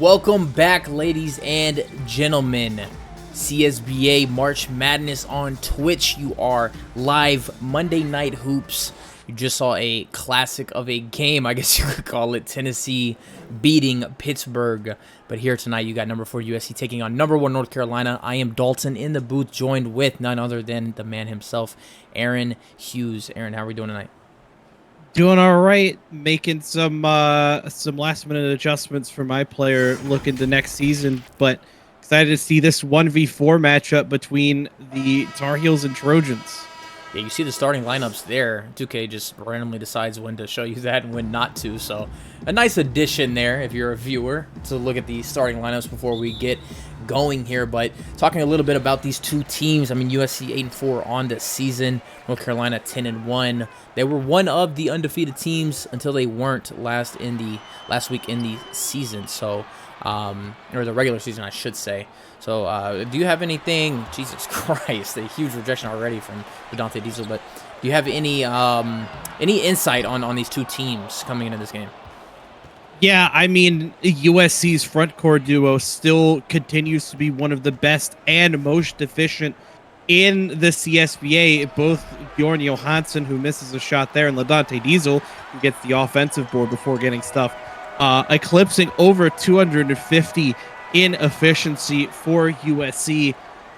Welcome back, ladies and gentlemen. CSBA March Madness on Twitch. You are live Monday Night Hoops. You just saw a classic of a game, I guess you could call it. Tennessee beating Pittsburgh. But here tonight, you got number 4 USC taking on number 1 North Carolina. I am Dalton in the booth, joined with none other than the man himself, Aaron Hughes. Aaron, how are we doing tonight? Doing all right, making some last minute adjustments for my player looking to next season, but excited to see this 1v4 matchup between the Tar Heels and Trojans. Yeah, you see the starting lineups there. 2K just randomly decides when to show you that and when not to. So a nice addition there if you're a viewer to look at the starting lineups before we get going here. But talking a little bit about these two teams, I mean, USC 8-4 on the season, North Carolina 10-1. They were one of the undefeated teams until they weren't last week in the season. So or the regular season, I should say. So, do you have anything? Jesus Christ, a huge rejection already from Dante Diesel. But do you have any insight on these two teams coming into this game? Yeah, I mean, USC's front court duo still continues to be one of the best and most efficient in the CSBA. Both Bjorn Johansson, who misses a shot there, and LaDante Diesel, who gets the offensive board before getting stuff, eclipsing over 250 in efficiency for USC.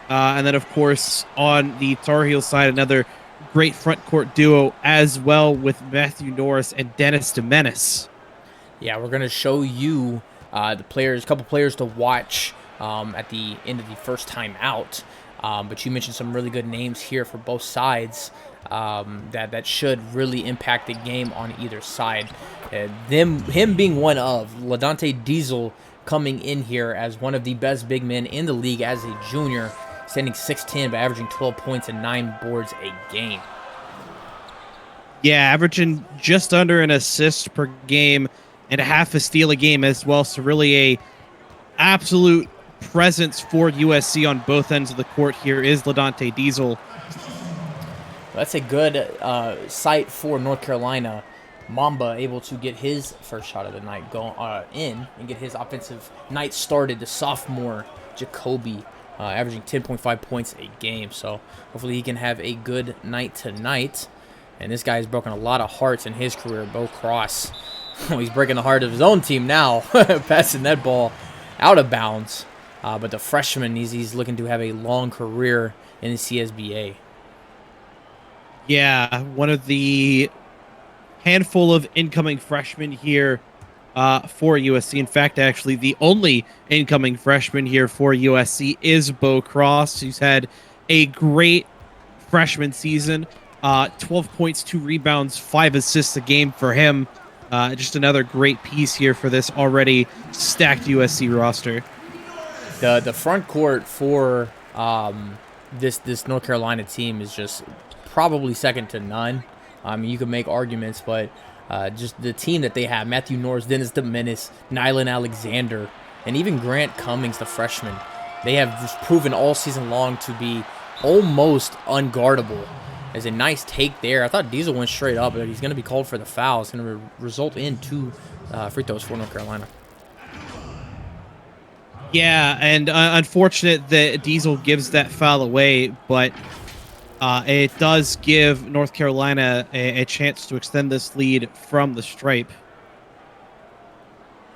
And then, of course, on the Tar Heel side, another great front court duo as well with Matthew Norris and Dennis DeMenis. Yeah, we're going to show you a couple players to watch at the end of the first time out. But you mentioned some really good names here for both sides that should really impact the game on either side. Him being one of LaDante Diesel coming in here as one of the best big men in the league as a junior, standing 6'10", but averaging 12 points and 9 boards a game. Yeah, averaging just under an assist per game and a half a steal a game as well. So really a absolute presence for USC on both ends of the court here is LaDante Diesel. That's a good sight for North Carolina. Mamba able to get his first shot of the night in and get his offensive night started. The sophomore Jacoby averaging 10.5 points a game. So hopefully he can have a good night tonight. And this guy has broken a lot of hearts in his career. Bo Cross. He's breaking the heart of his own team now, passing that ball out of bounds. But the freshman, he's looking to have a long career in the CSBA. Yeah, one of the handful of incoming freshmen here for USC. In fact, actually, the only incoming freshman here for USC is Bo Cross, who's had a great freshman season. 12 points, 2 rebounds, 5 assists a game for him. Just another great piece here for this already stacked USC roster. The front court for this North Carolina team is just probably second to none. I mean, you could make arguments, but just the team that they have, Matthew Norris, Dennis DeMenis, Nylan Alexander, and even Grant Cummings, the freshman, they have just proven all season long to be almost unguardable. There's a nice take there. I thought Diesel went straight up, but he's going to be called for the foul. It's going to result in 2 free throws for North Carolina. Yeah, and unfortunate that Diesel gives that foul away, but it does give North Carolina a chance to extend this lead from the stripe.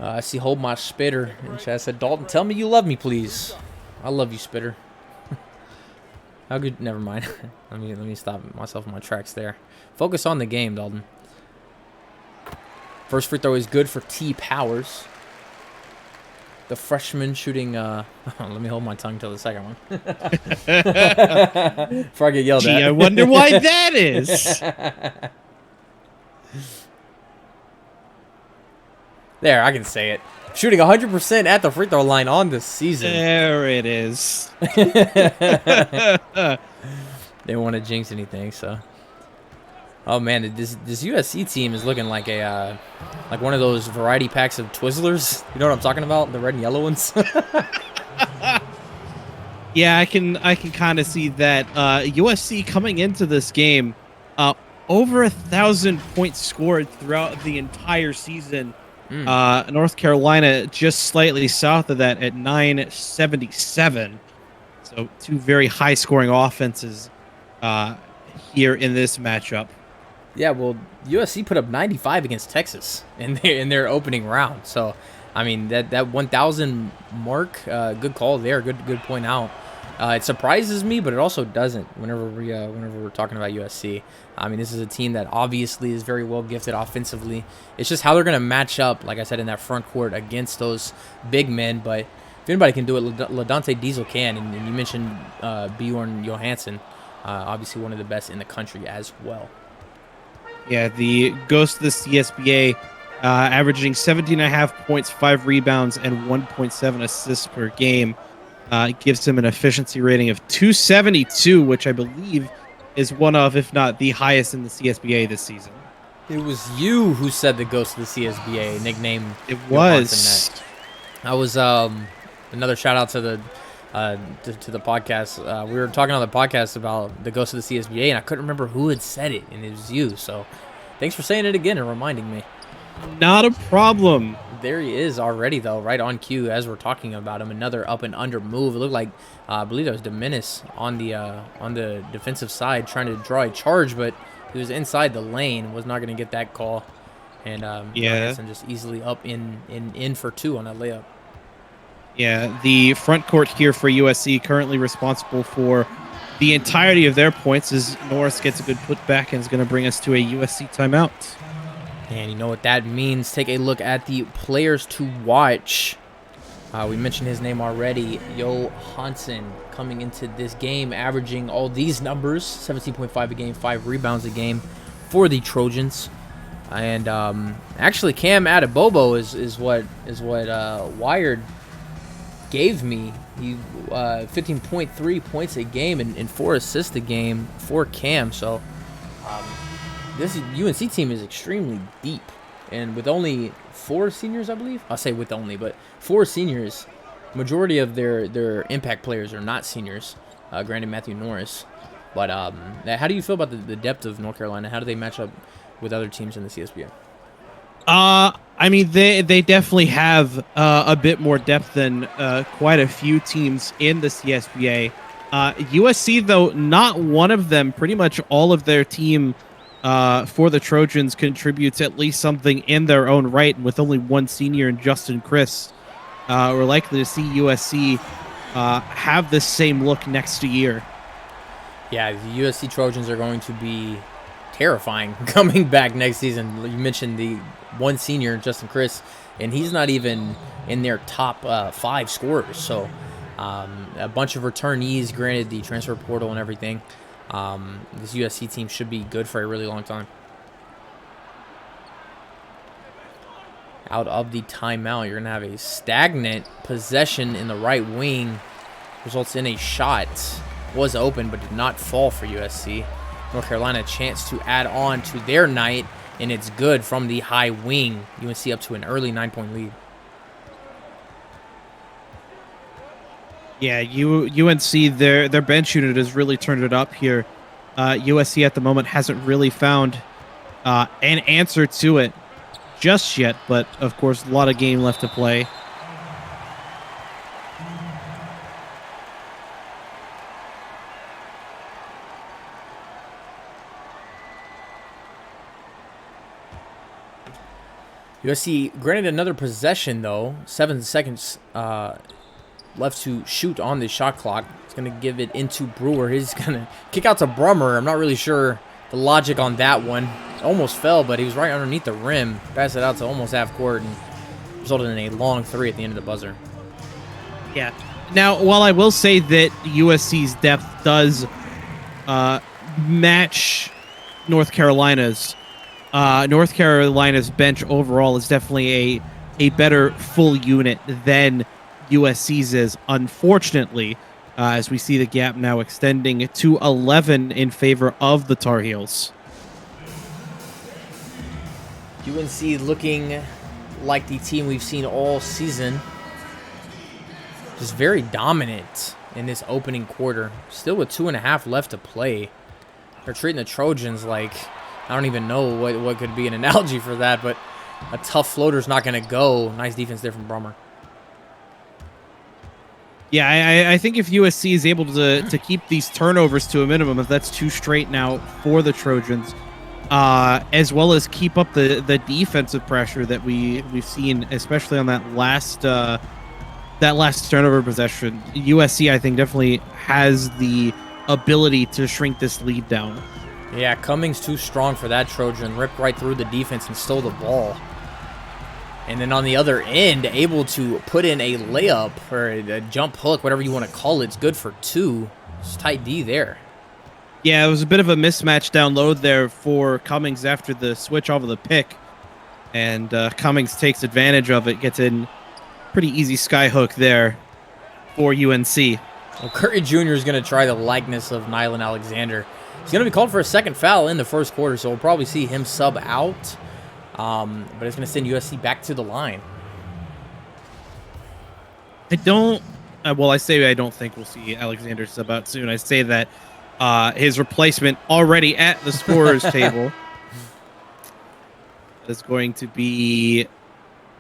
I see Hold My Spitter. And Chad said, Dalton, tell me you love me, please. I love you, Spitter. How good? Never mind. let me stop myself in my tracks there. Focus on the game, Dalton. First free throw is good for T. Powers. The freshman shooting. Let me hold my tongue till the second one. Before I get yelled at. I wonder why that is. There, I can say it. Shooting 100% at the free throw line on this season. There it is. They don't want to jinx anything, so. Oh man, this USC team is looking like a like one of those variety packs of Twizzlers. You know what I'm talking about? The red and yellow ones. Yeah, I can kind of see that. USC coming into this game, over 1,000 points scored throughout the entire season North Carolina just slightly south of that at 977. So two very high-scoring offenses here in this matchup. Yeah, well, USC put up 95 against Texas in their opening round. So, I mean, that 1,000 mark, good call there. Good point out. It surprises me, but it also doesn't. Whenever we're talking about USC, I mean, this is a team that obviously is very well gifted offensively. It's just how they're going to match up, like I said, in that front court against those big men. But if anybody can do it, LaDante Diesel can. And you mentioned Bjorn Johansson, obviously one of the best in the country as well. Yeah, the ghost of the CSBA, averaging 17.5 points, 5 rebounds, and 1.7 assists per game. Gives him an efficiency rating of 272, which I believe is one of, if not the highest in the CSBA this season. It was you who said the ghost of the CSBA nickname. It was. I was another shout out to the podcast. We were talking on the podcast about the ghost of the CSBA, and I couldn't remember who had said it, and it was you. So, thanks for saying it again and reminding me. Not a problem. There he is already, though, right on cue as we're talking about him. Another up and under move. It looked like I believe that was Dominis on the defensive side trying to draw a charge, but he was inside the lane. Was not going to get that call, and and just easily up in for 2 on that layup. Yeah, the front court here for USC currently responsible for the entirety of their points as Norris gets a good putback and is going to bring us to a USC timeout. And you know what that means. Take a look at the players to watch. We mentioned his name already. Johansson coming into this game, averaging all these numbers, 17.5 a game, 5 rebounds a game for the Trojans. And actually, Cam Adebayo is what Wired gave me. He 15.3 points a game and 4 assists a game for Cam. So this UNC team is extremely deep, and with only 4 seniors, I believe. I'll say with only, but 4 seniors. Majority of their impact players are not seniors. Granted, Matthew Norris. But how do you feel about the depth of North Carolina? How do they match up with other teams in the CSBA? I mean, they definitely have a bit more depth than quite a few teams in the CSBA. USC, though, not one of them. Pretty much all of their team for the Trojans contributes at least something in their own right. And with only 1 senior in Justin Chris, we're likely to see USC have the same look next year. Yeah, the USC Trojans are going to be terrifying coming back next season. You mentioned the 1 senior, Justin Chris, and he's not even in their top 5 scorers. So a bunch of returnees, granted the transfer portal and everything. This USC team should be good for a really long time. Out of the timeout, you're going to have a stagnant possession in the right wing. Results in a shot. Was open but did not fall for USC. North Carolina a chance to add on to their night, and it's good from the high wing. UNC up to an early 9-point lead. Yeah, UNC, their bench unit has really turned it up here. USC at the moment hasn't really found an answer to it just yet, but of course a lot of game left to play. USC granted another possession, though. 7 seconds left to shoot on the shot clock. It's going to give it into Brewer. He's going to kick out to Brummer. I'm not really sure the logic on that one. Almost fell, but he was right underneath the rim. Passed it out to almost half court and resulted in a long 3 at the end of the buzzer. Yeah. Now, while I will say that USC's depth does match North Carolina's bench overall is definitely a better full unit than USC's is, unfortunately, as we see the gap now extending to 11 in favor of the Tar Heels. UNC looking like the team we've seen all season. Just very dominant in this opening quarter. Still with 2.5 left to play. They're treating the Trojans like, I don't even know what could be an analogy for that, but a tough floater's not going to go. Nice defense there from Brummer. Yeah, I think if USC is able to keep these turnovers to a minimum, if that's 2 straight now for the Trojans, as well as keep up the defensive pressure that we've seen, especially on that last turnover possession, USC I think definitely has the ability to shrink this lead down. Yeah, Cummings too strong for that Trojan. Ripped right through the defense and stole the ball. And then on the other end, able to put in a layup or a jump hook, whatever you want to call it. It's good for 2. It's tight D there. Yeah, it was a bit of a mismatch down low there for Cummings after the switch off of the pick. And Cummings takes advantage of it, gets in pretty easy sky hook there for UNC. Well, Curry Jr. is going to try the likeness of Nylan Alexander. He's going to be called for a second foul in the first quarter, so we'll probably see him sub out. But it's going to send USC back to the line. I don't think we'll see Alexander sub out soon. I say that his replacement already at the scorer's table is going to be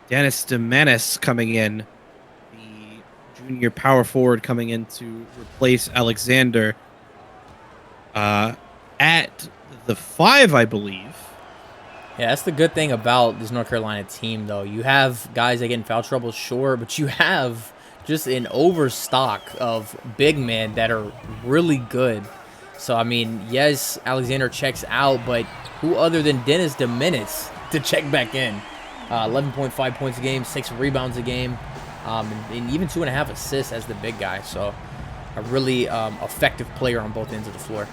Dennis DeMenace coming in, the junior power forward coming in to replace Alexander at the 5, I believe. Yeah, that's the good thing about this North Carolina team, though. You have guys that get in foul trouble, sure, but you have just an overstock of big men that are really good. So, I mean, yes, Alexander checks out, but who other than Dennis DeMenace to check back in? 11.5 points a game, 6 rebounds a game, and even 2.5 assists as the big guy. So, a really effective player on both ends of the floor.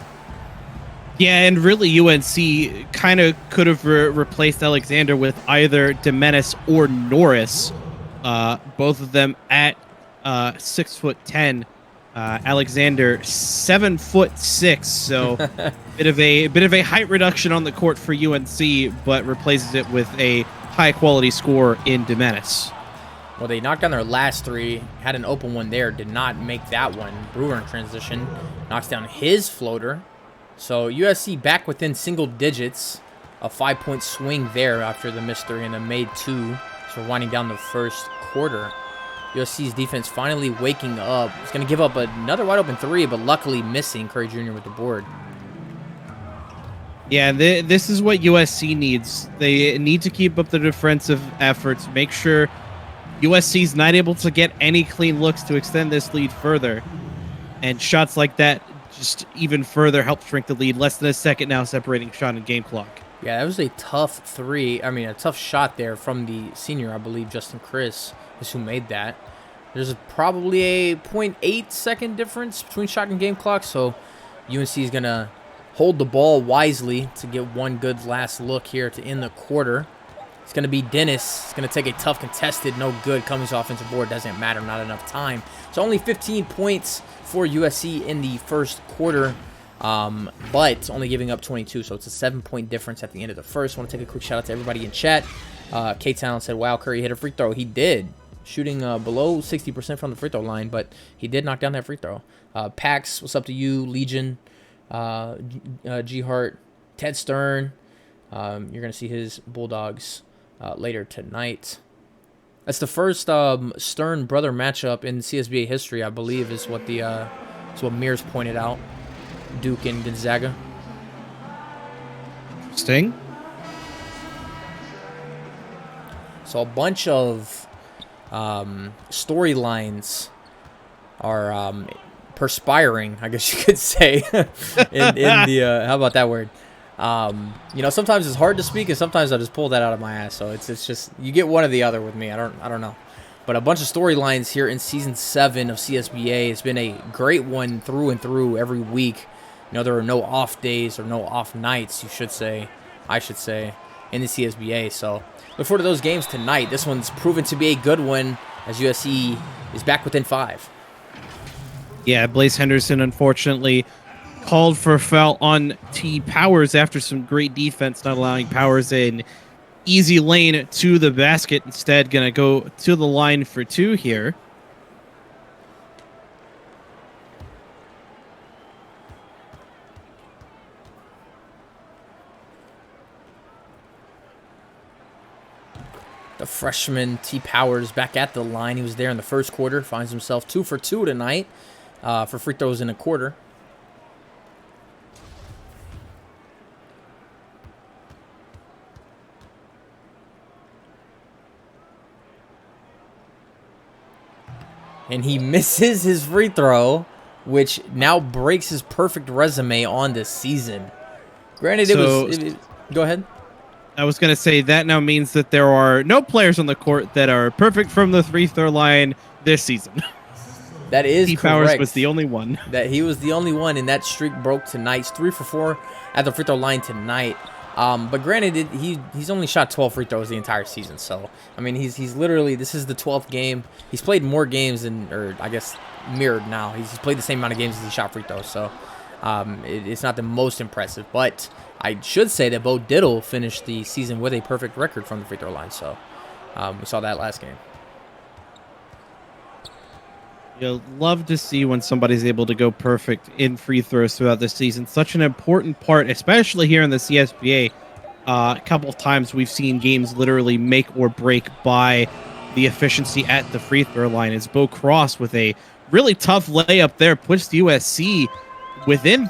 Yeah, and really UNC kind of could have replaced Alexander with either DeMenace or Norris, both of them at 6'10". Alexander 7'6", so bit of a height reduction on the court for UNC, but replaces it with a high quality score in DeMenace. Well, they knocked down their last 3, had an open one there, did not make that one. Brewer in transition knocks down his floater. So USC back within single digits, a 5-point swing there after the missed 3 and the made 2. So we're winding down the first quarter. USC's defense finally waking up. It's going to give up another wide open 3, but luckily missing Curry Jr. with the board. Yeah, this is what USC needs. They need to keep up the defensive efforts, make sure USC's not able to get any clean looks to extend this lead further. And shots like that just even further help shrink the lead. Less than a second now separating shot and game clock. Yeah, that was a tough a tough shot there from the senior, I believe, Justin Chris is who made that. There's probably a 0.8 second difference between shot and game clock, so UNC is going to hold the ball wisely to get one good last look here to end the quarter. It's going to be Dennis. It's going to take a tough contested, no good. Cummings offensive board, doesn't matter, not enough time. So only 15 points for USC in the first quarter, but only giving up 22, so it's a 7-point difference at the end of the first. I want to take a quick shout out to everybody in chat. K-Town said, wow, Curry hit a free throw. He did, shooting below 60% from the free throw line, but he did knock down that free throw. Pax, what's up to you? Legion, G-Hart, Ted Stern. You're going to see his Bulldogs later tonight. That's the first Stern brother matchup in CSBA history, I believe, is what Mears pointed out. Duke and Gonzaga. Sting. So a bunch of storylines are perspiring, I guess you could say, in the how about that word? Sometimes it's hard to speak, and sometimes I just pull that out of my ass. So it's just you get one or the other with me. I don't know, but a bunch of storylines here in season 7 of CSBA. It's been a great one through and through every week. There are no off days or no off nights. I should say, in the CSBA. So look forward to those games tonight. This one's proven to be a good one as USC is back within 5. Yeah, Blaze Henderson unfortunately called for a foul on T. Powers after some great defense, not allowing Powers an easy lane to the basket. Instead, going to go to the line for 2 here. The freshman T. Powers back at the line. He was there in the first quarter. Finds himself 2 for 2 tonight for free throws in a quarter. And he misses his free throw, which now breaks his perfect resume on this season. Granted, go ahead. I was going to say that now means that there are no players on the court that are perfect from the free throw line this season. That is correct. Powers was the only one. That he was the only one, and that streak broke tonight. He's 3 for 4 at the free throw line tonight. But granted, he's only shot 12 free throws the entire season. So, I mean, he's literally, this is the 12th game. He's played more games or I guess mirrored now. He's played the same amount of games as he shot free throws. So, it's not the most impressive. But I should say that Bo Diddle finished the season with a perfect record from the free throw line. So, we saw that last game. You'll love to see when somebody's able to go perfect in free throws throughout the season. Such an important part, especially here in the CSBA. A couple of times we've seen games literally make or break by the efficiency at the free throw line. It's Bo Cross with a really tough layup there, puts USC within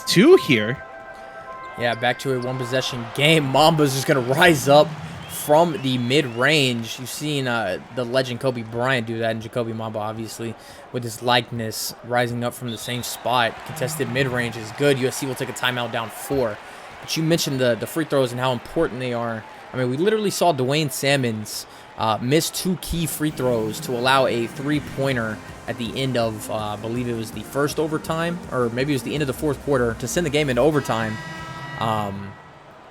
2 here. Yeah, back to a one-possession game. Mamba's just going to rise up from the mid-range. You've seen the legend Kobe Bryant do that, and Jacoby Mamba, obviously, with his likeness, rising up from the same spot. Contested mid-range is good. USC will take a timeout down 4. But you mentioned the free throws and how important they are. I mean, we literally saw Dwayne Salmons miss 2 key free throws to allow a 3-pointer at the end of, I believe it was the first overtime, or maybe it was the end of the fourth quarter, to send the game into overtime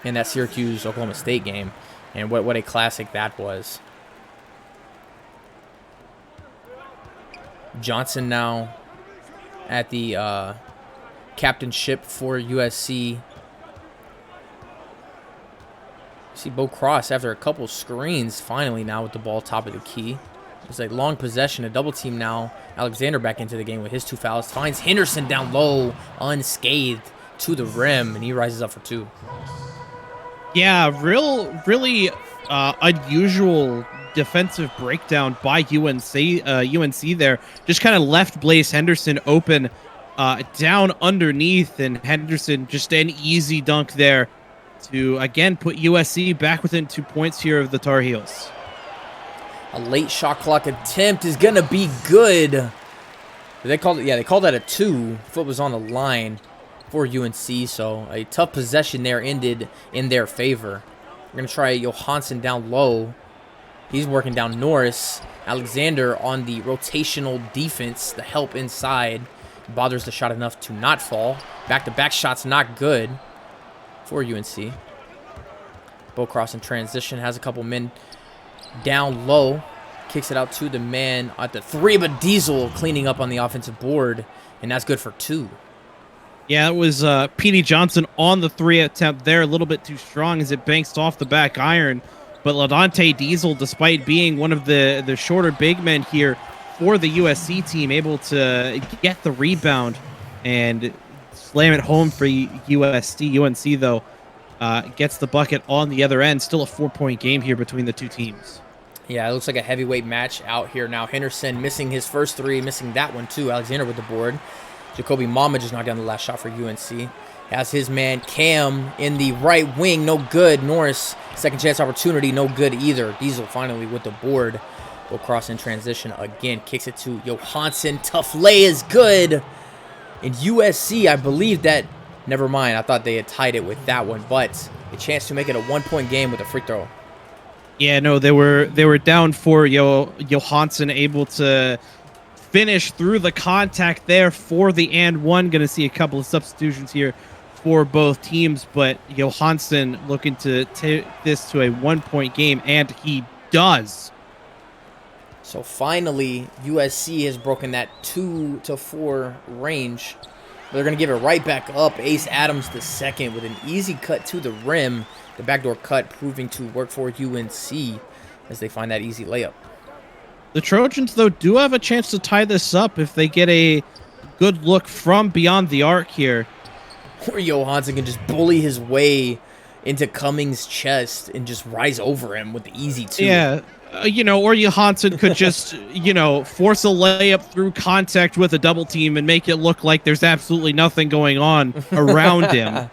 in that Syracuse-Oklahoma State game. And what a classic that was. Johnson now at the captainship for USC. See Bo Cross after a couple screens, finally now with the ball top of the key. It's a long possession, a double team now. Alexander back into the game with his 2 fouls. Finds Henderson down low, unscathed to the rim, and he rises up for 2. Yeah, really unusual defensive breakdown by UNC there. Just kind of left Blaze Henderson open down underneath, and Henderson just an easy dunk there to, again, put USC back within 2 points here of the Tar Heels. A late shot clock attempt is going to be good. They called it, yeah, they called that a 2. Foot was on the line for UNC, so a tough possession there ended in their favor. We're going to try Johansson down low. He's working down Norris. Alexander on the rotational defense, the help inside. Bothers the shot enough to not fall. Back-to-back shots not good for UNC. Bo Cross in transition, has a couple men down low. Kicks it out to the man at the 3, but Diesel cleaning up on the offensive board, and that's good for 2. Yeah, it was Petey Johnson on the 3 attempt there, a little bit too strong as it banks off the back iron. But LaDonte Diesel, despite being one of the shorter big men here for the USC team, able to get the rebound and slam it home for USC. UNC, though, gets the bucket on the other end. Still a 4-point game here between the 2 teams. Yeah, it looks like a heavyweight match out here now. Henderson missing his first 3, missing that one too. Alexander with the board. Jacoby Mama just knocked down the last shot for UNC. Has his man Cam in the right wing. No good. Norris, second chance opportunity. No good either. Diesel finally with the board. Will cross in transition again. Kicks it to Johansson. Tough lay is good. And USC, I believe that... Never mind. I thought they had tied it with that one. But a chance to make it a 1-point game with a free throw. Yeah, no, they were down for Johansson, able to finish through the contact there for the and one. Going to see a couple of substitutions here for both teams, but Johansson looking to take this to a 1-point game, and he does. So finally, USC has broken that 2-4 range. They're going to give it right back up. Ace Adams the second with an easy cut to the rim. The backdoor cut proving to work for UNC as they find that easy layup. The Trojans, though, do have a chance to tie this up if they get a good look from beyond the arc here. Or Johansson can just bully his way into Cummings' chest and just rise over him with the easy two. Yeah. Or Johansson could just, force a layup through contact with a double team and make it look like there's absolutely nothing going on around him. Well,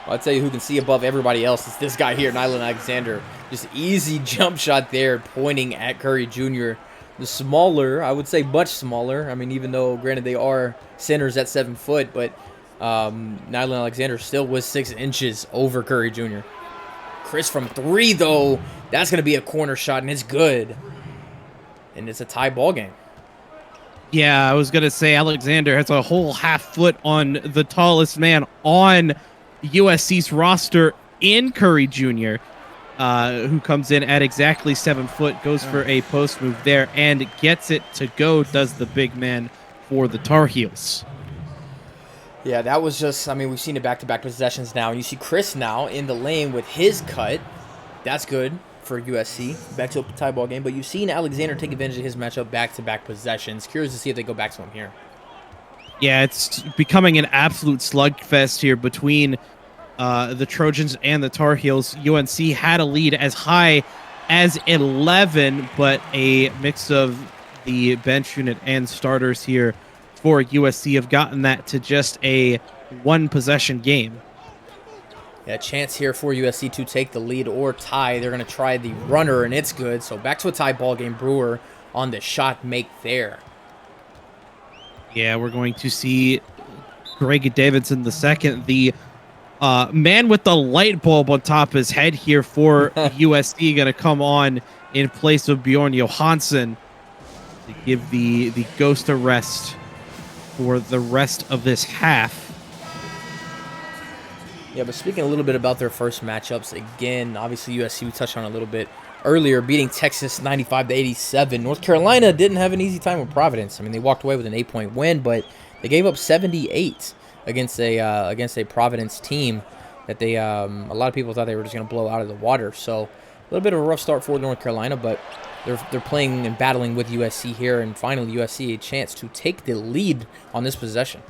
I'll tell you who can see above everybody else. It's this guy here, Nyland Alexander. Just easy jump shot there, pointing at Curry Jr. The smaller, I would say much smaller. I mean, even though, granted, they are centers at 7 foot, but Nyland Alexander still was 6 inches over Curry Jr. Chris from 3, though. That's going to be a corner shot, and it's good. And it's a tie ball game. Yeah, I was going to say Alexander has a whole half foot on the tallest man on USC's roster in Curry Jr., who comes in at exactly 7 foot, goes for a post move there, and gets it to go, does the big man for the Tar Heels. Yeah, that was just, I mean, we've seen it back-to-back possessions now. And you see Chris now in the lane with his cut. That's good for USC. Back to a tie ball game. But you've seen Alexander take advantage of his matchup back-to-back possessions. Curious to see if they go back to him here. Yeah, it's becoming an absolute slugfest here between the Trojans and the Tar Heels. UNC had a lead as high as 11, but a mix of the bench unit and starters here for USC have gotten that to just a 1-possession game. Yeah, chance here for USC to take the lead or tie. They're going to try the runner, and it's good. So back to a tie ball game. Brewer on the shot make there. Yeah, we're going to see Greg Davidson the second, the man with the light bulb on top of his head here for USC, going to come on in place of Bjorn Johansson to give the ghost a rest for the rest of this half. Yeah, but speaking a little bit about their first matchups, again, obviously USC, we touched on it a little bit earlier, beating Texas 95-87. North Carolina didn't have an easy time with Providence. I mean, they walked away with an 8-point win, but they gave up 78 against a Providence team that they a lot of people thought they were just going to blow out of the water. So a little bit of a rough start for North Carolina, but they're playing and battling with USC here, and finally USC a chance to take the lead on this possession.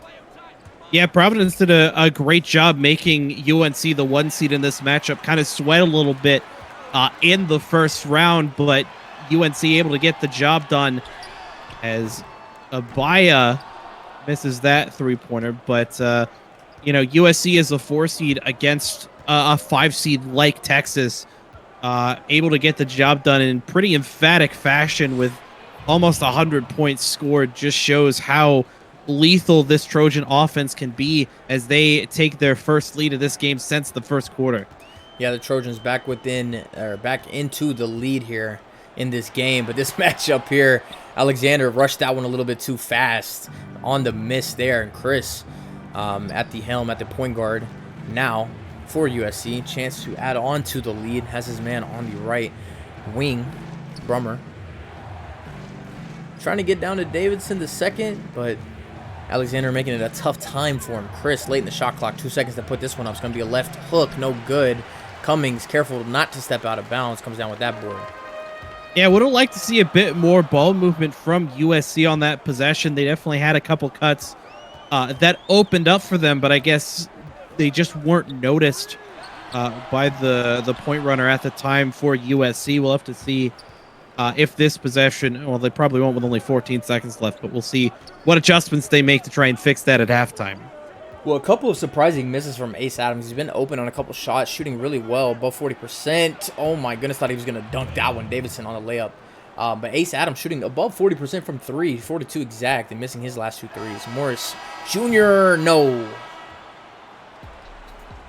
Yeah, Providence did a great job making UNC the 1 seed in this matchup. Kind of sweat a little bit in the first round, but UNC able to get the job done as Abaya misses that 3-pointer. But, USC is a 4 seed against a 5 seed like Texas, able to get the job done in pretty emphatic fashion with almost 100 points scored. Just shows how lethal this Trojan offense can be as they take their first lead of this game since the first quarter. Yeah, the Trojans back into the lead here in this game, but this matchup here, Alexander rushed that one a little bit too fast on the miss there, and Chris at the helm at the point guard now for USC. Chance to add on to the lead, has his man on the right wing. It's Brummer trying to get down to Davidson the second, but Alexander making it a tough time for him. Chris late in the shot clock, 2 seconds to put this one up. It's going to be a left hook, no good. Cummings careful not to step out of bounds, comes down with that board. Yeah, would have liked to see a bit more ball movement from USC on that possession. They definitely had a couple cuts that opened up for them, but I guess they just weren't noticed by the point runner at the time for USC. We'll have to see if this possession, well, they probably won't with only 14 seconds left, but we'll see what adjustments they make to try and fix that at halftime. Well, a couple of surprising misses from Ace Adams. He's been open on a couple shots, shooting really well, above 40%. Oh my goodness, thought he was going to dunk that one. Davidson on the layup. But Ace Adams shooting above 40% from 3, 42 exact, and missing his last 2 threes. Morris Jr., no.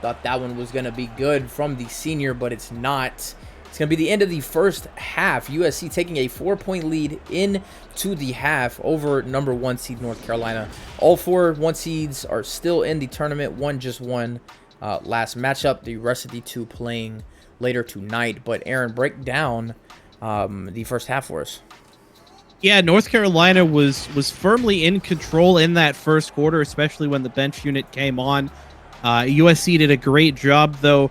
Thought that one was going to be good from the senior, but it's not. It's going to be the end of the first half. USC taking a 4-point lead into the half over number 1 seed North Carolina. All 4 1 seeds are still in the tournament. One just won last matchup. The rest of the 2 playing later tonight. But Aaron, break down the first half for us. Yeah, North Carolina was firmly in control in that first quarter, especially when the bench unit came on. USC did a great job, though,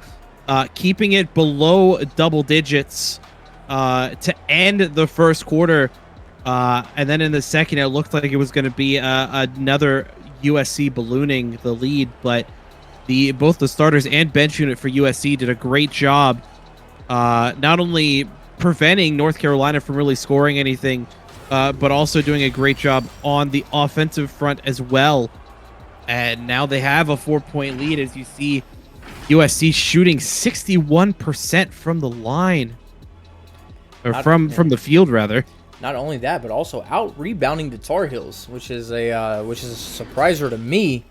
keeping it below double digits to end the first quarter. And then in the second, it looked like it was going to be another USC ballooning the lead. But both the starters and bench unit for USC did a great job, not only preventing North Carolina from really scoring anything, but also doing a great job on the offensive front as well. And now they have a 4-point lead, as you see USC shooting 61% from the line, or from the field rather. Not only that, but also out rebounding the Tar Heels, which is a surpriser to me.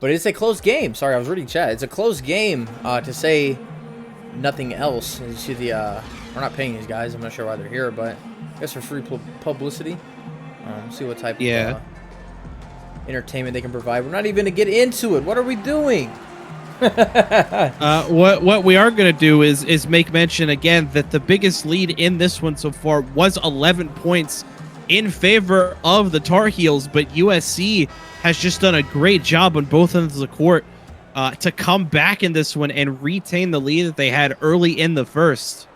But it's a close game. Sorry, I was reading chat. It's a close game, to say nothing else. You see we're not paying these guys. I'm not sure why they're here, but I guess for free publicity. See what type of entertainment they can provide. We're not even going to get into it. What are we doing? What we are going to do is make mention again that the biggest lead in this one so far was 11 points in favor of the Tar Heels, but USC has just done a great job on both ends of the court to come back in this one and retain the lead that they had early in the first.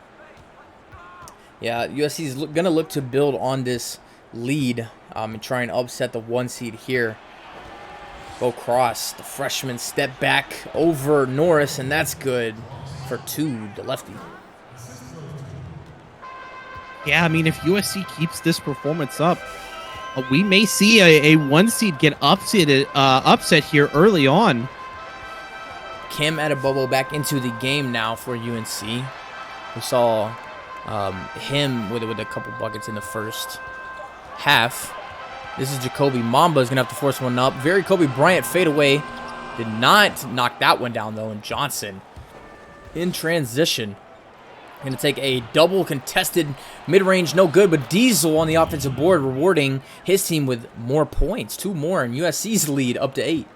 Yeah, USC is going to look to build on this lead and try and upset the 1 seed here. Go cross, the freshman step back over Norris, and that's good for 2, the lefty. Yeah, I mean, if USC keeps this performance up, we may see a 1 seed get upset here early on. Cam Adebobo back into the game now for UNC. We saw him with a couple buckets in the first half. This is Jacoby Mamba is going to have to force one up. Very Kobe Bryant fadeaway. Did not knock that one down, though. And Johnson in transition. Going to take a double contested mid-range, no good. But Diesel on the offensive board rewarding his team with more points. 2 more, and USC's lead up to 8.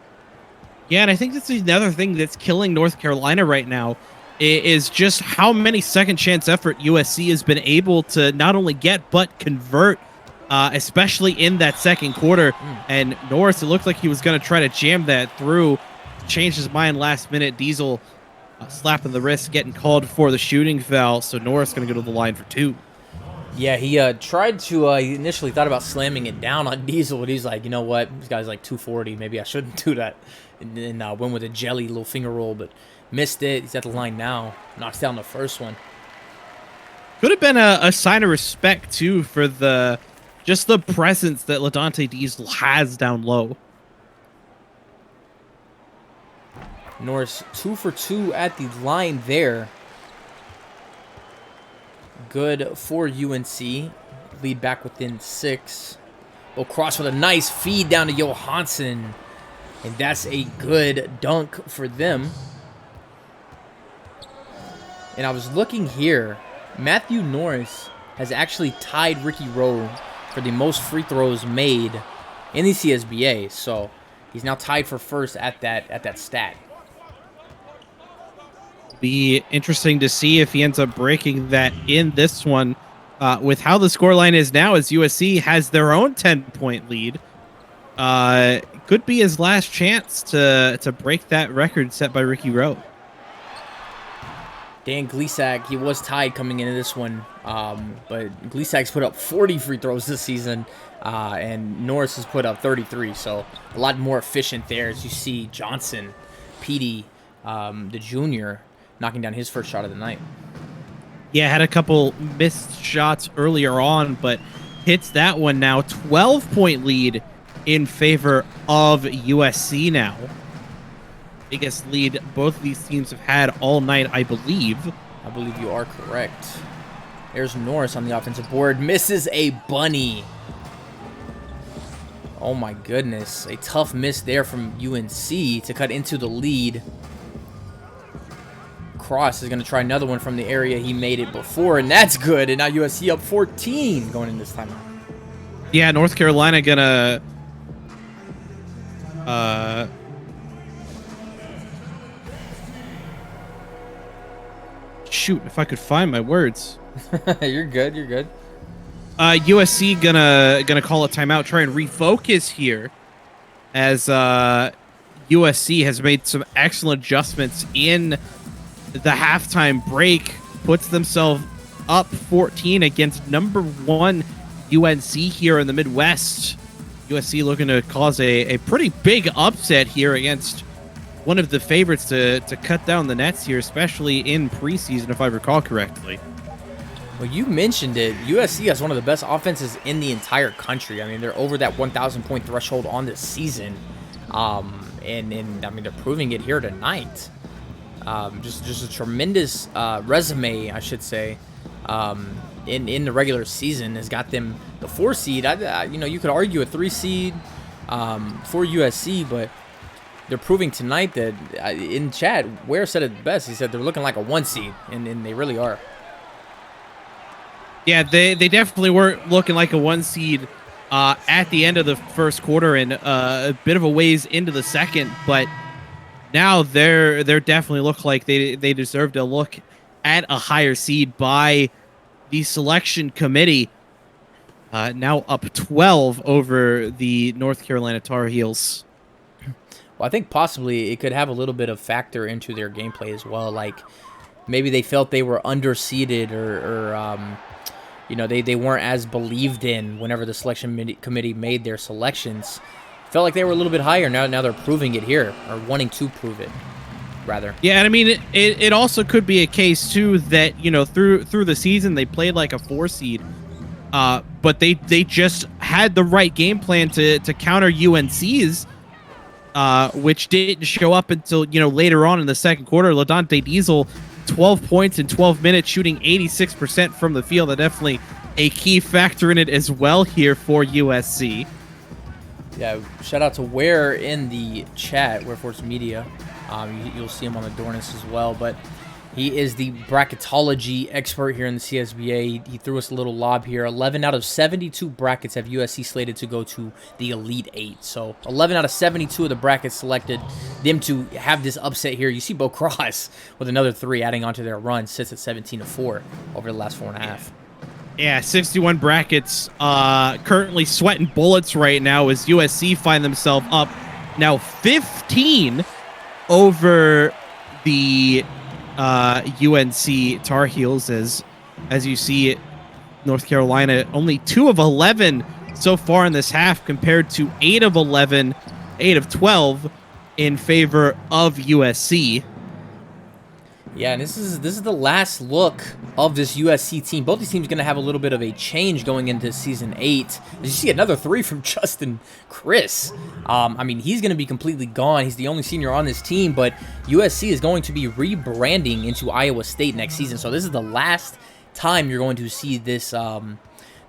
Yeah, and I think that's another thing that's killing North Carolina right now is just how many second chance effort USC has been able to not only get, but convert. Especially in that second quarter. And Norris, it looked like he was going to try to jam that through. Changed his mind last minute. Diesel slapping the wrist, getting called for the shooting foul. So Norris going to go to the line for 2. Yeah, he tried to, he initially thought about slamming it down on Diesel, but he's like, you know what? This guy's like 240. Maybe I shouldn't do that. And then went with a jelly little finger roll, but missed it. He's at the line now. Knocks down the first one. Could have been a sign of respect, too, for just the presence that LaDonte Diesel has down low. Norris 2 for 2 at the line there. Good for UNC. Lead back within 6. Will cross with a nice feed down to Johansson. And that's a good dunk for them. And I was looking here. Matthew Norris has actually tied Ricky Rowe for the most free throws made in the CSBA, so he's now tied for first at that stat. Be interesting to see if he ends up breaking that in this one. With how the scoreline is now, as USC has their own 10-point lead, could be his last chance to break that record set by Ricky Rowe. Dan Gleesack, he was tied coming into this one, but Gleesack's put up 40 free throws this season, and Norris has put up 33, so a lot more efficient there as you see Johnson, Petey, the junior, knocking down his first shot of the night. Yeah, had a couple missed shots earlier on, but hits that one now. 12-point lead in favor of USC now. Biggest lead both of these teams have had all night, I believe. I believe you are correct. There's Norris on the offensive board. Misses a bunny. Oh my goodness. A tough miss there from UNC to cut into the lead. Cross is going to try another one from the area he made it before, and that's good. And now USC up 14 going in this time. Yeah, North Carolina going to... Shoot, if I could find my words. You're good. You're good. USC gonna call a timeout, try and refocus here, as USC has made some excellent adjustments in the halftime break, puts themselves up 14 against number 1 UNC here in the Midwest. USC looking to cause a pretty big upset here against one of the favorites to cut down the nets here, especially in preseason, if I recall correctly. Well, you mentioned it. USC has one of the best offenses in the entire country. I mean, they're over that 1,000 point threshold on this season. And I mean, they're proving it here tonight. Just a tremendous resume, I should say, in the regular season has got them the 4 seed. You could argue a 3 seed for USC, but they're proving tonight that in chat, Ware said it best. He said they're looking like a 1 seed, and they really are. Yeah, they definitely weren't looking like a 1 seed at the end of the first quarter and a bit of a ways into the second, but now they're definitely look like they deserve to look at a higher seed by the selection committee. Now up 12 over the North Carolina Tar Heels. Well, I think possibly it could have a little bit of factor into their gameplay as well. Like maybe they felt they were underseeded or they weren't as believed in whenever the selection committee made their selections. Felt like they were a little bit higher. Now they're proving it here, or wanting to prove it, rather. Yeah, and I mean, it also could be a case, too, that, through the season, they played like a 4 seed, but they just had the right game plan to counter UNC's, which didn't show up until, later on in the second quarter. LaDante Diesel, 12 points in 12 minutes, shooting 86% from the field. That definitely a key factor in it as well here for USC. Yeah, shout out to Ware in the chat, Ware Force Media. You'll see him on the Dornus as well, but he is the bracketology expert here in the CSBA. He threw us a little lob here. 11 out of 72 brackets have USC slated to go to the Elite 8. So 11 out of 72 of the brackets selected them to have this upset here. You see Bo Cross with another 3 adding onto their run, sits at 17-4 over the last 4.5. Yeah, 61 brackets currently sweating bullets right now as USC find themselves up now 15 over the UNC Tar Heels. As you see, North Carolina only 2 of 11 so far in this half compared to 8 of 11, 8 of 12 in favor of USC. Yeah, and this is the last look of this USC team. Both these teams are going to have a little bit of a change going into Season 8. As you see another 3 from Justin Chris. I mean, he's going to be completely gone. He's the only senior on this team, but USC is going to be rebranding into Iowa State next season. So this is the last time you're going to see this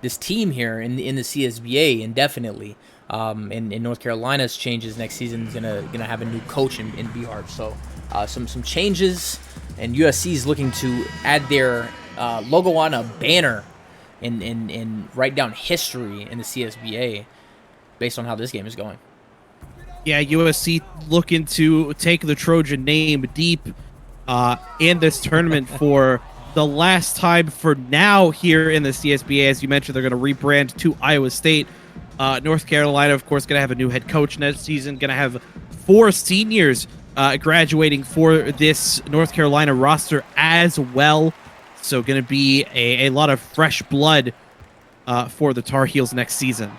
this team here in the CSBA indefinitely. And North Carolina's changes next season is gonna have a new coach in Behart. So some changes. And USC is looking to add their logo on a banner and write down history in the CSBA based on how this game is going. Yeah, USC looking to take the Trojan name deep in this tournament for the last time for now here in the CSBA. As you mentioned, they're going to rebrand to Iowa State. North Carolina, of course, going to have a new head coach next season, going to have 4 seniors graduating for this North Carolina roster as well. So going to be a lot of fresh blood for the Tar Heels next season.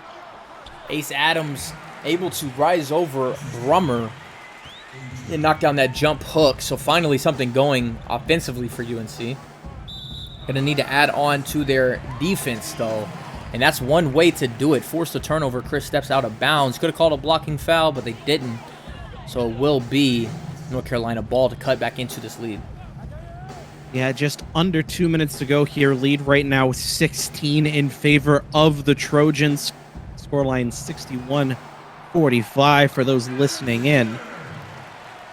Ace Adams able to rise over Brummer and knock down that jump hook. So finally something going offensively for UNC. Going to need to add on to their defense, though. And that's one way to do it. Force the turnover. Chris steps out of bounds. Could have called a blocking foul, but they didn't. So it will be North Carolina ball to cut back into this lead. Yeah, just under 2 minutes to go here. Lead right now with 16 in favor of the Trojans. Scoreline 61-45 for those listening in.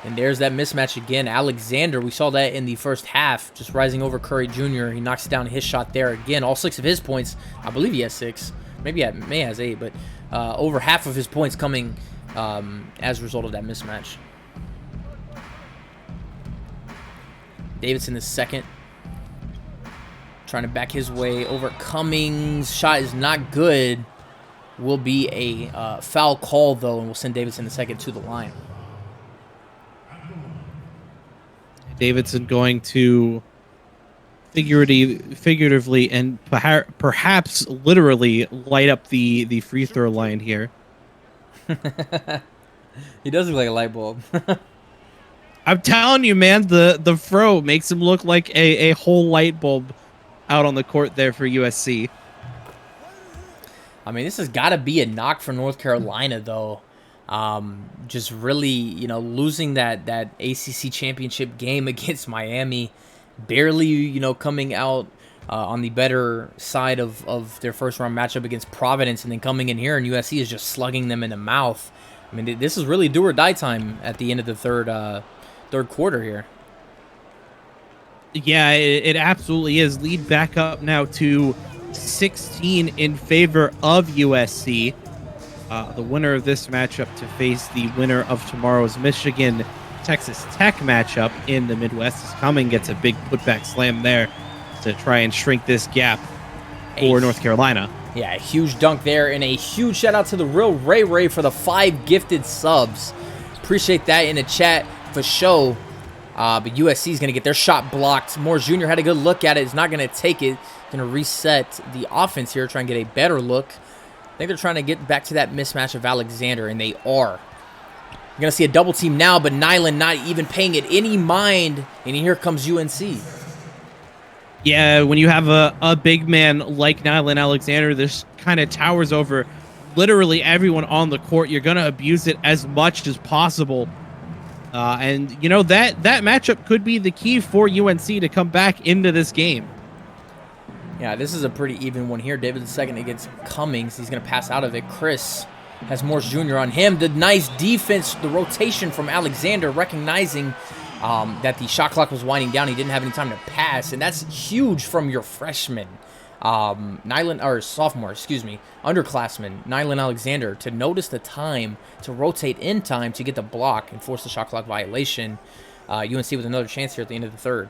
And there's that mismatch again. Alexander, we saw that in the first half, just rising over Curry Jr. He knocks down his shot there again. All 6 of his points, I believe he has 6. Maybe he has 8, but over half of his points coming as a result of that mismatch. Davidson is second. Trying to back his way over Cummings. Shot is not good. Will be a foul call, though, and we'll send Davidson the second to the line. Davidson going to figuratively and perhaps literally light up the free throw line here. He does look like a light bulb. I'm telling you, man, the fro makes him look like a whole light bulb out on the court there for USC. I mean, this has got to be a knock for North Carolina, though. Just really, losing that ACC championship game against Miami, barely, coming out on the better side of their first round matchup against Providence, and then coming in here and USC is just slugging them in the mouth. I mean, this is really do or die time at the end of the third quarter here. Yeah, it absolutely is. Lead back up now to 16 in favor of USC. The winner of this matchup to face the winner of tomorrow's Michigan-Texas Tech matchup in the Midwest is coming. Gets a big putback slam there to try and shrink this gap for North Carolina. Yeah, a huge dunk there, and a huge shout out to the real Ray for the 5 gifted subs. Appreciate that in the chat for show. But USC is going to get their shot blocked. Morris Jr. had a good look at it. He's not going to take it. Going to reset the offense here, try and get a better look. I think they're trying to get back to that mismatch of Alexander, and they are. You're going to see a double team now, but Nyland not even paying it any mind, and here comes UNC. Yeah, when you have a big man like Nyland Alexander, this kind of towers over literally everyone on the court. You're going to abuse it as much as possible. And, that matchup could be the key for UNC to come back into this game. Yeah, this is a pretty even one here. David II against Cummings. He's going to pass out of it. Chris has Morris Jr. on him. The nice defense, the rotation from Alexander, recognizing that the shot clock was winding down. He didn't have any time to pass, and that's huge from your freshman. Underclassman, Nyland Alexander, to notice the time, to rotate in time to get the block and force the shot clock violation. UNC with another chance here at the end of the third.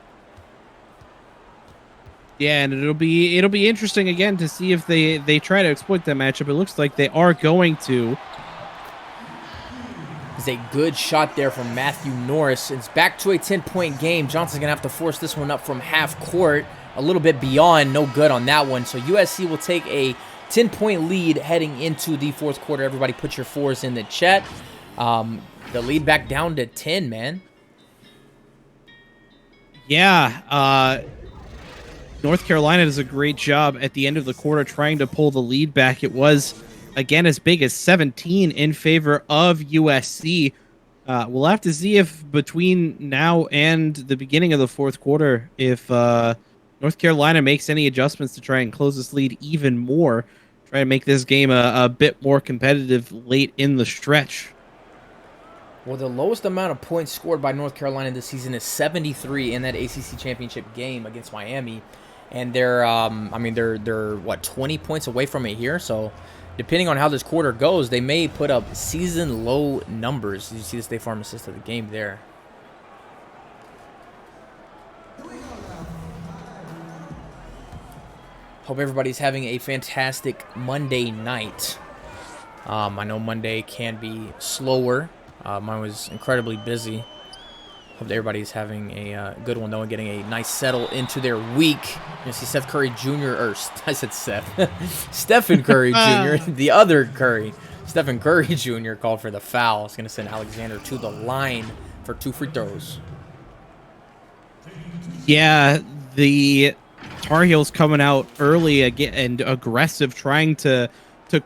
Yeah, and it'll be interesting again to see if they try to exploit that matchup. It looks like they are going to. It's a good shot there from Matthew Norris. It's back to a 10-point game. Johnson's going to have to force this one up from half court. A little bit beyond, no good on that one. So USC will take a 10-point lead heading into the fourth quarter. Everybody put your fours in the chat. The lead back down to 10, man. Yeah, North Carolina does a great job at the end of the quarter trying to pull the lead back. It was, again, as big as 17 in favor of USC. We'll have to see if between now and the beginning of the fourth quarter, if North Carolina makes any adjustments to try and close this lead even more, try to make this game a bit more competitive late in the stretch. Well, the lowest amount of points scored by North Carolina this season is 73 in that ACC championship game against Miami. And they're 20 points away from it here. So depending on how this quarter goes, they may put up season low numbers. You see the State Farm assist of the game there. Hope everybody's having a fantastic Monday night. I know Monday can be slower. Mine was incredibly busy. Hope everybody's having a good one, though, and getting a nice settle into their week. You see Steph Curry Jr., or I said Seth. Stephen Curry Jr., the other Curry. Stephen Curry Jr. called for the foul. It's going to send Alexander to the line for 2 free throws. Yeah, the Tar Heels coming out early again and aggressive, trying to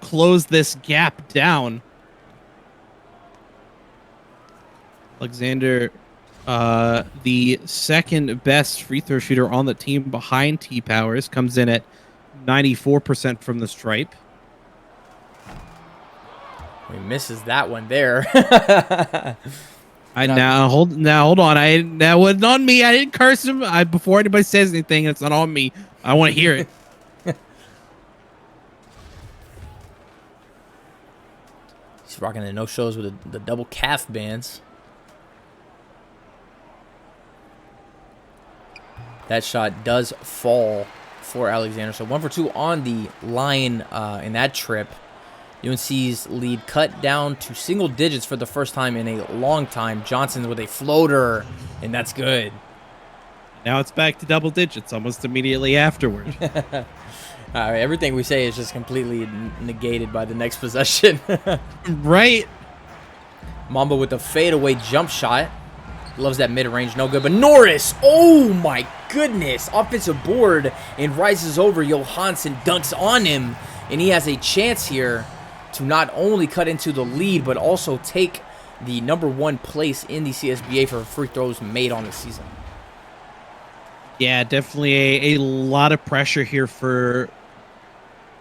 close this gap down. Alexander, the second best free throw shooter on the team behind T Powers, comes in at 94% from the stripe. He misses that one there. Hold on. That wasn't on me. I didn't curse him. Before anybody says anything, it's not on me. I want to hear it. He's rocking the no-shows with the double calf bands. That shot does fall for Alexander. So 1 for 2 on the line in that trip. UNC's lead cut down to single digits for the first time in a long time. Johnson with a floater, and that's good. Now it's back to double digits almost immediately afterward. Everything we say is just completely negated by the next possession. Right. Mamba with the fadeaway jump shot. Loves that mid-range, no good. But Norris, oh my goodness. Offensive board and rises over. Johansson dunks on him. And he has a chance here to not only cut into the lead, but also take the #1 place in the CSBA for free throws made on the season. Yeah, definitely a lot of pressure here for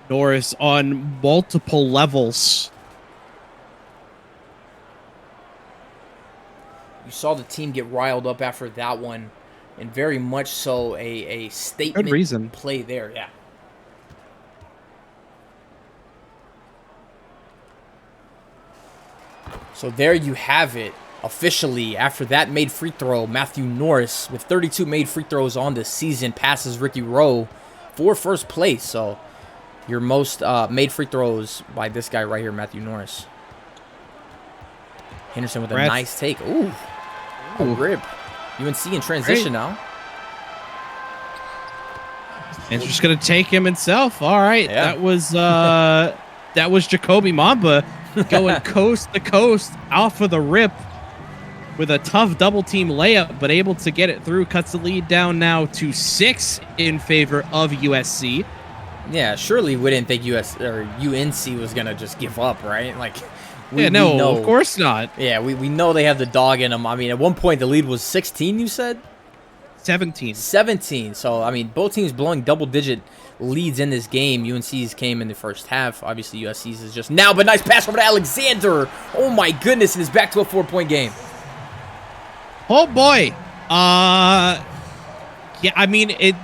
Norris on multiple levels. You saw the team get riled up after that one, and very much so a statement Good reason. play there, yeah. So there you have it. Officially, after that made free throw, Matthew Norris, with 32 made free throws on the season, passes Ricky Rowe for first place. So your most made free throws by this guy right here, Matthew Norris. Henderson with a nice take. Ooh. A rip. UNC in transition now. And just gonna take him himself. All right, Yeah. that was Jacoby Mamba going coast to coast off of the rip with a tough double team layup, but able to get it through. Cuts the lead down now to 6 in favor of USC. Yeah, surely we didn't think UNC was gonna just give up, right? Like, we No, know, of course not. Yeah, we know they have the dog in them. I mean, at one point the lead was 16. You said 17. 17. So I mean, both teams blowing double-digit leads in this game. UNC's came in the first half. Obviously, USC's is just now. But nice pass over to Alexander. Oh my goodness, and it's back to a 4-point game. Oh boy. Yeah, I mean it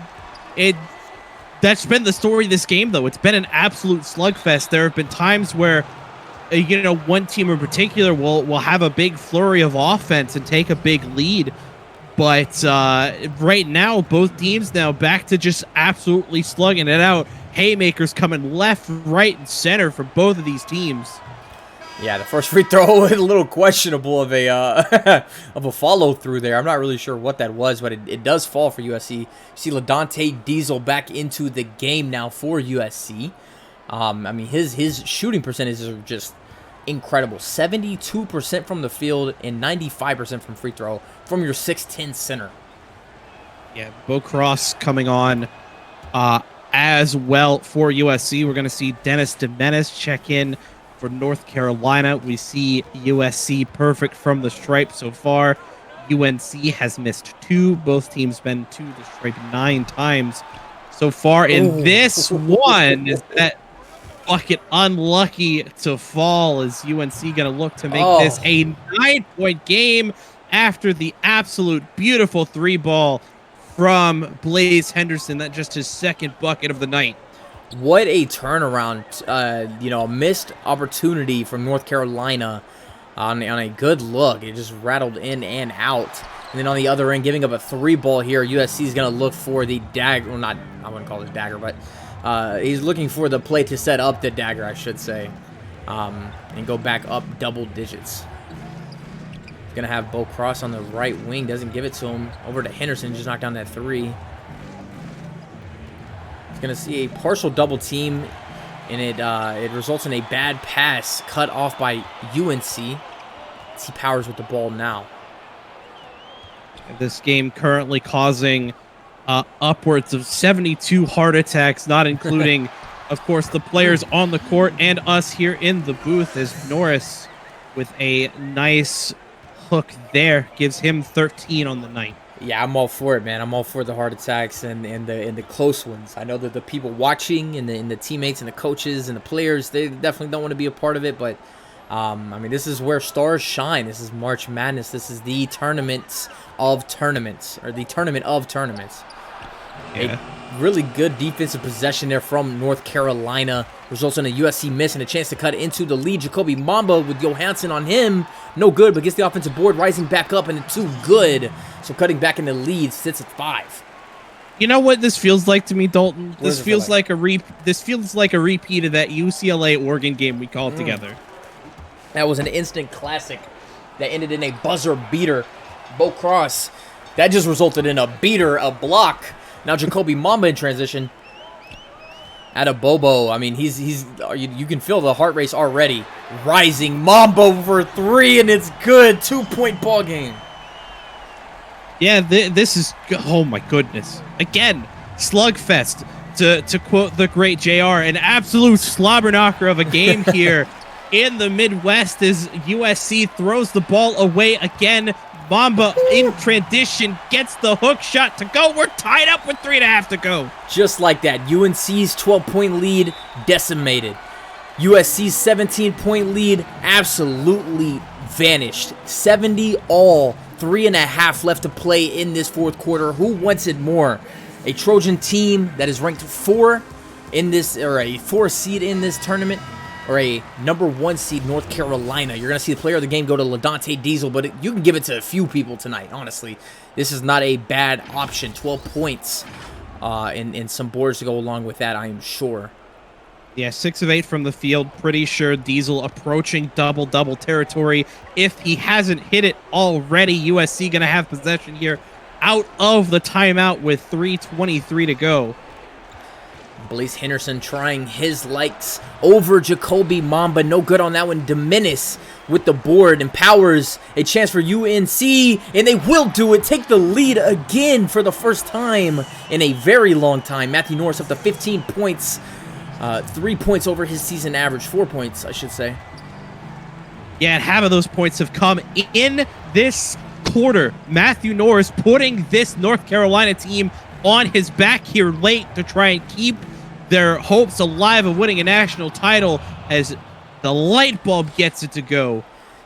that's been the story of this game though. It's been an absolute slugfest. There have been times where one team in particular will have a big flurry of offense and take a big lead. But right now, both teams now back to just absolutely slugging it out. Haymakers coming left, right, and center for both of these teams. Yeah, the first free throw was a little questionable of a of a follow through there. I'm not really sure what that was, but it does fall for USC. You see LaDonte Diesel back into the game now for USC. I mean, his shooting percentages are just incredible. 72% from the field and 95% from free throw from your 6'10 center. Yeah, Bo Cross coming on as well for USC. We're going to see Dennis Domenis check in for North Carolina. We see USC perfect from the stripe so far. UNC has missed 2. Both teams been to the stripe 9 times so far. And this one is that bucket unlucky to fall, as UNC going to look to make this a 9-point game after the absolute beautiful 3-ball from Blaze Henderson. That just his second bucket of the night. What a turnaround. A missed opportunity from North Carolina on a good look. It just rattled in and out. And then on the other end, giving up a 3-ball here, USC is going to look for the dagger. Well, I wouldn't call it a dagger, but he's looking for the play to set up the dagger, I should say, and go back up double digits. He's going to have Bo Cross on the right wing. Doesn't give it to him. Over to Henderson. Just knocked down that 3. He's going to see a partial double team, and it results in a bad pass cut off by UNC. He powers with the ball now. This game currently causing upwards of 72 heart attacks, not including, of course, the players on the court and us here in the booth, as Norris with a nice hook there gives him 13 on the night. Yeah, I'm all for it, man. I'm all for the heart attacks and the close ones. I know that the people watching and the teammates and the coaches and the players, they definitely don't want to be a part of it. But, I mean, this is where stars shine. This is March Madness. This is the tournament of tournaments. Yeah. A really good defensive possession there from North Carolina. Results in a USC miss and a chance to cut into the lead. Jacoby Mamba with Johansson on him. No good, but gets the offensive board, rising back up, and too good. So cutting back in the lead, sits at 5. You know what this feels like to me, Dalton? This feels like a repeat of that UCLA Oregon game we called together. That was an instant classic that ended in a buzzer beater. Bo Cross That just resulted in a beater, a block. Now Jacoby Mamba in transition. At a Bobo, I mean, you can feel the heart race already rising. Mamba for 3, and it's good. 2-point ball game. Yeah, this is, oh my goodness. Again, slugfest, to quote the great JR, an absolute slobber knocker of a game here in the Midwest as USC throws the ball away again. Mamba in transition gets the hook shot to go. We're tied up with 3.5 to go. Just like that, UNC's 12-point lead decimated. USC's 17-point lead absolutely vanished. 70 all, 3.5 left to play in this fourth quarter. Who wants it more? A Trojan team that is ranked 4 in this, or a 4 seed in this tournament, or a number 1 seed North Carolina. You're going to see the player of the game go to LaDante Diesel, but you can give it to a few people tonight, honestly. This is not a bad option. 12 points and some boards to go along with that, I am sure. Yeah, 6 of 8 from the field. Pretty sure Diesel approaching double-double territory. If he hasn't hit it already, USC going to have possession here out of the timeout with 3:23 to go. Blaze Henderson trying his likes over Jacoby Mamba. No good on that one. Dominis with the board empowers a chance for UNC, and they will do it. Take the lead again for the first time in a very long time. Matthew Norris up to 15 points. 3 points over his season average. 4 points, I should say. Yeah, and half of those points have come in this quarter. Matthew Norris putting this North Carolina team on his back here late to try and keep their hopes alive of winning a national title as the light bulb gets it to go.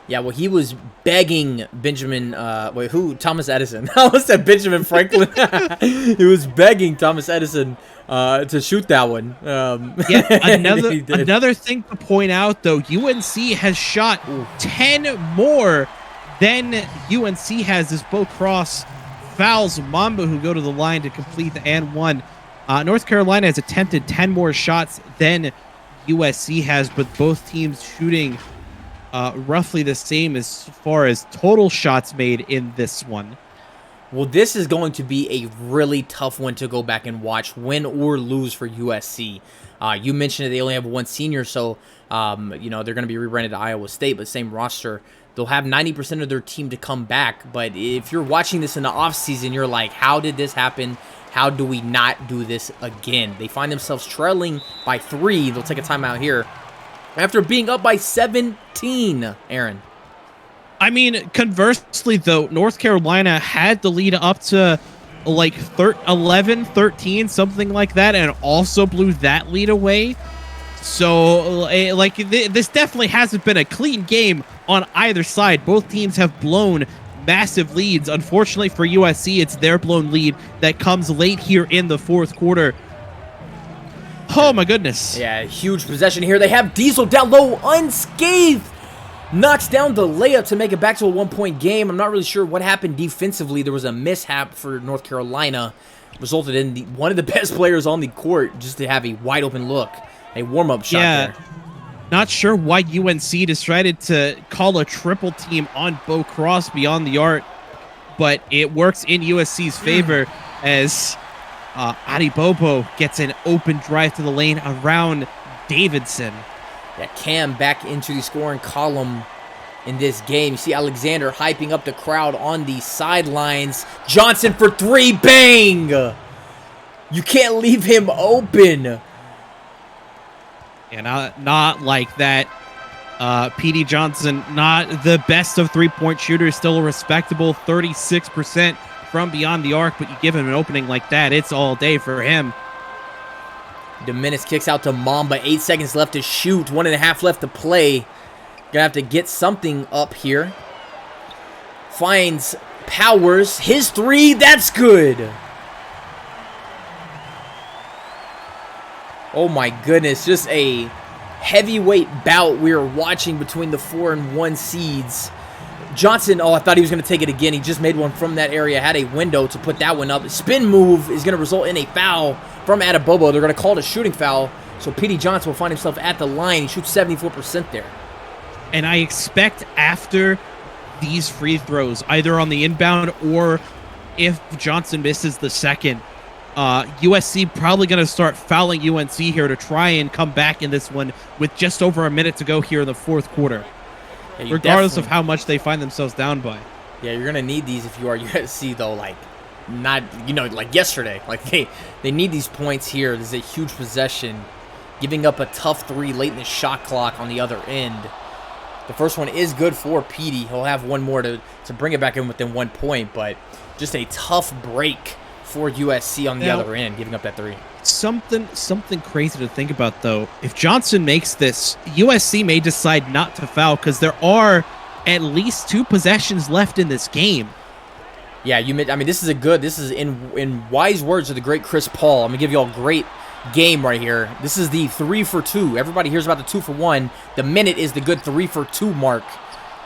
Yeah, well, he was begging Benjamin, Thomas Edison. I almost said Benjamin Franklin. He was begging Thomas Edison to shoot that one. Another thing to point out, though, UNC has shot 10 more than UNC has as Bo Cross fouls Mamba, who go to the line to complete the and one. North Carolina has attempted 10 more shots than USC has, but both teams shooting roughly the same as far as total shots made in this one. Well, this is going to be a really tough one to go back and watch, win or lose for USC. You mentioned that they only have 1 senior, so they're going to be rebranded to Iowa State, but same roster. They'll have 90% of their team to come back, but if you're watching this in the offseason, you're like, how did this happen? How do we not do this again? They find themselves trailing by 3. They'll take a timeout here after being up by 17, Aaron. I mean, conversely, though, North Carolina had the lead up to like 11, 13, something like that, and also blew that lead away. So, this definitely hasn't been a clean game on either side. Both teams have blown massive leads. Unfortunately for USC, it's their blown lead that comes late here in the fourth quarter. Oh, my goodness. Yeah, huge possession here. They have Diesel down low, unscathed. Knocks down the layup to make it back to a 1-point game. I'm not really sure what happened defensively. There was a mishap for North Carolina. Resulted in one of the best players on the court just to have a wide open look. A warm-up shot there. Not sure why UNC decided to call a triple team on Bo Cross beyond the arc, but it works in USC's favor as Adi Bobo gets an open drive to the lane around Davidson. Yeah, Cam back into the scoring column in this game. You see Alexander hyping up the crowd on the sidelines. Johnson for 3, bang! You can't leave him open. And not like that. P.D. Johnson, not the best of three-point shooters, still a respectable 36% from beyond the arc, but you give him an opening like that, it's all day for him. Dominis kicks out to Mamba. 8 seconds left to shoot. 1.5 left to play. Gonna have to get something up here. Finds Powers. His 3. That's good. Oh my goodness. Just a heavyweight bout we are watching between the 4 and 1 seeds. Johnson, I thought he was going to take it again. He just made one from that area. Had a window to put that one up. Spin move is going to result in a foul from Adebobo. They're going to call it a shooting foul. So P.D. Johnson will find himself at the line. He shoots 74% there. And I expect after these free throws, either on the inbound or if Johnson misses the second, USC probably going to start fouling UNC here to try and come back in this one with just over a minute to go here in the fourth quarter, regardless of how much they find themselves down by. Yeah, you're going to need these if you are USC, though, like, not, like yesterday. Like, they need these points here. This is a huge possession. Giving up a tough 3 late in the shot clock on the other end. The first one is good for Petey. He'll have one more to bring it back in within 1 point, but just a tough break for USC on the other end, giving up that 3. Something crazy to think about, though. If Johnson makes this, USC may decide not to foul because there are at least 2 possessions left in this game. Yeah, I mean, this is in wise words of the great Chris Paul. I'm going to give you all a great game right here. This is the 3 for 2. Everybody hears about the 2 for 1. The minute is the good 3 for 2 mark.